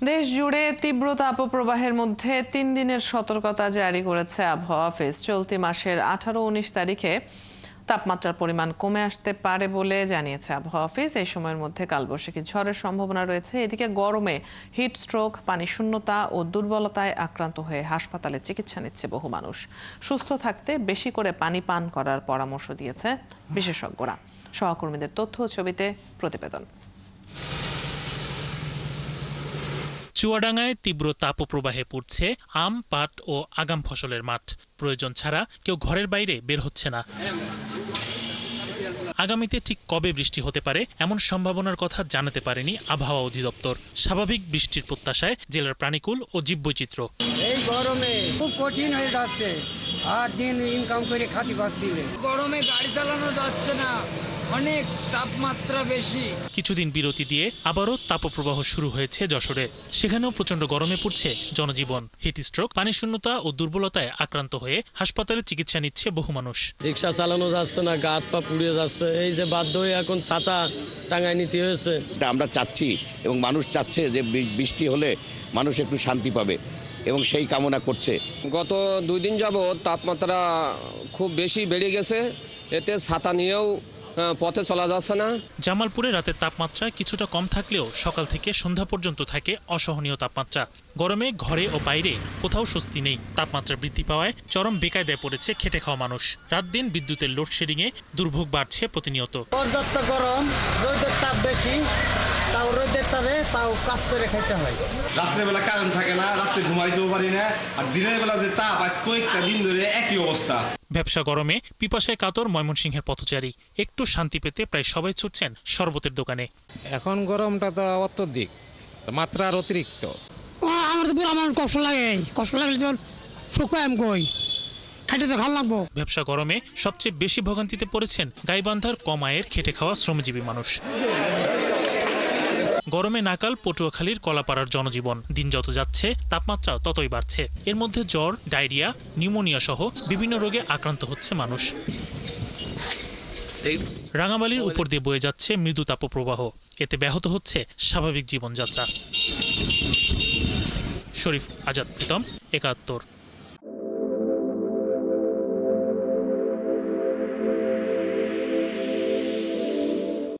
দেশ জুড়ে তীব্র তাপপ্রবাহের মধ্যে ৩ দিনের সতর্কতা জারি করেছে আবহাওয়া অফিস। চলতি মাসের ১৮-১৯ তারিখে তাপমাত্রার পরিমাণ কমে আসতে পারে বলে জানিয়েছে আবহাওয়া অফিস। এই সময়ের মধ্যে কালবৈশাখী ঝড়ের সম্ভাবনা রয়েছে। এদিকে গরমে হিট স্ট্রোক, পানি শূন্যতা ও দুর্বলতায় আক্রান্ত হয়ে হাসপাতালে চিকিৎসা নিচ্ছে বহু মানুষ। সুস্থ থাকতে বেশি করে পানি পান করার পরামর্শ দিয়েছে বিশেষজ্ঞরা। সহকর্মীদের তথ্য ও ছবিতে প্রতিবেদন। চুয়াডাঙ্গায় তীব্র তাপপ্রবাহে পড়ছে আম, পাট ও আগাম ফসলের মাঠ। প্রয়োজন ছাড়া কেউ ঘরের বাইরে বের হচ্ছে না। আগামীতে ঠিক কবে বৃষ্টি হতে পারে এমন সম্ভাবনার কথা জানাতে পারেনি আবহাওয়া অধিদপ্তর। স্বাভাবিক বৃষ্টির প্রত্যাশায় জেলার প্রাণীকুল ও জীববৈচিত্র্য। এই গরমে খুব কঠিন হয়ে যাচ্ছে, আর দিন ইনকাম করে খাতি পাচ্ছি না। গরমে গাড়ি চালানো যাচ্ছে না, অনেক তাপমাত্রা বেশি। কিছুদিন বিরতি দিয়ে আবারও তাপপ্রবাহ শুরু হয়েছে যশোরে। সেখানেও প্রচন্ড গরমে পড়ছে জনজীবন। হিট স্ট্রোক, পানি শূন্যতা ও দুর্বলতায় আক্রান্ত হয়ে হাসপাতালে চিকিৎসা নিচ্ছে বহু মানুষ। রিক্সা চালানো যাচ্ছে না, গা হাত পা পুড়িয়ে যাচ্ছে। এই যে বাধ্য হয়ে এখন ছাতা টাঙায় নিতে হয়েছে। আমরা চাচ্ছি এবং মানুষ চাচ্ছে যে বৃষ্টি হলে মানুষ একটু শান্তি পাবে এবং সেই কামনা করছে। গত 2 দিন যাবত তাপমাত্রা খুব বেশি বেড়ে গেছে, এতে ছাতা নিয়েও পথে চলা যাচ্ছে না। জামালপুরে রাতের তাপমাত্রা কিছুটা কম থাকলেও সকাল থেকে সন্ধ্যা পর্যন্ত থাকে অসহনীয় তাপমাত্রা। গরমে ঘরে ও বাইরে কোথাও স্বস্তি নেই। তাপমাত্রা বৃদ্ধি পাওয়ায় চরম বেকায়দায় পড়েছে খেটে খাওয়া মানুষ। রাত দিন বিদ্যুতের লোডশেডিংয়ে দুর্ভোগ বাড়ছে প্রতিনিয়ত। পর্যাপ্ত গরম, রোদের তাপ বেশি, তাও রোদের তাপে তাও কাজ করে খেতে হয়। রাত্রেবেলা কারেন্ট থাকে না, রাত্রে ঘুমাইতেও পারি না, আর দিনের বেলা যে তাপ আজ কয়েকটা দিন ধরে একই অবস্থা। ব্যবসা গরমে পিপাসায় কাতর ময়মনসিংহের পথচারী। একটু শান্তি পেতে প্রায় সবাই ছুটছেন শরবতের দোকানে। এখন গরমটা তো অত্যধিক, মাত্রার অতিরিক্ত। আমার তো আমার কষ্ট লাগলে তো শুকায় আমি কই খাইতে তো খাওয়া লাগবো। ব্যবসা গরমে সবচেয়ে বেশি ভোগান্তিতে পড়েছেন গাইবান্ধার কম আয়ের খেটে খাওয়া শ্রমজীবী মানুষ। গরমে নাকাল পটুয়াখালীর কলাপাড়ার জনজীবন। দিন যত যাচ্ছে তাপমাত্রা ততই বাড়ছে। এর মধ্যে জ্বর, ডায়রিয়া, নিউমোনিয়া সহ বিভিন্ন রোগে আক্রান্ত হচ্ছে মানুষ। রাঙামালির উপর দিয়ে বয়ে যাচ্ছে মৃদু তাপপ্রবাহ। এতে ব্যাহত হচ্ছে স্বাভাবিক জীবনযাত্রা। শরীফ আজাদ প্রীতম, ৭১।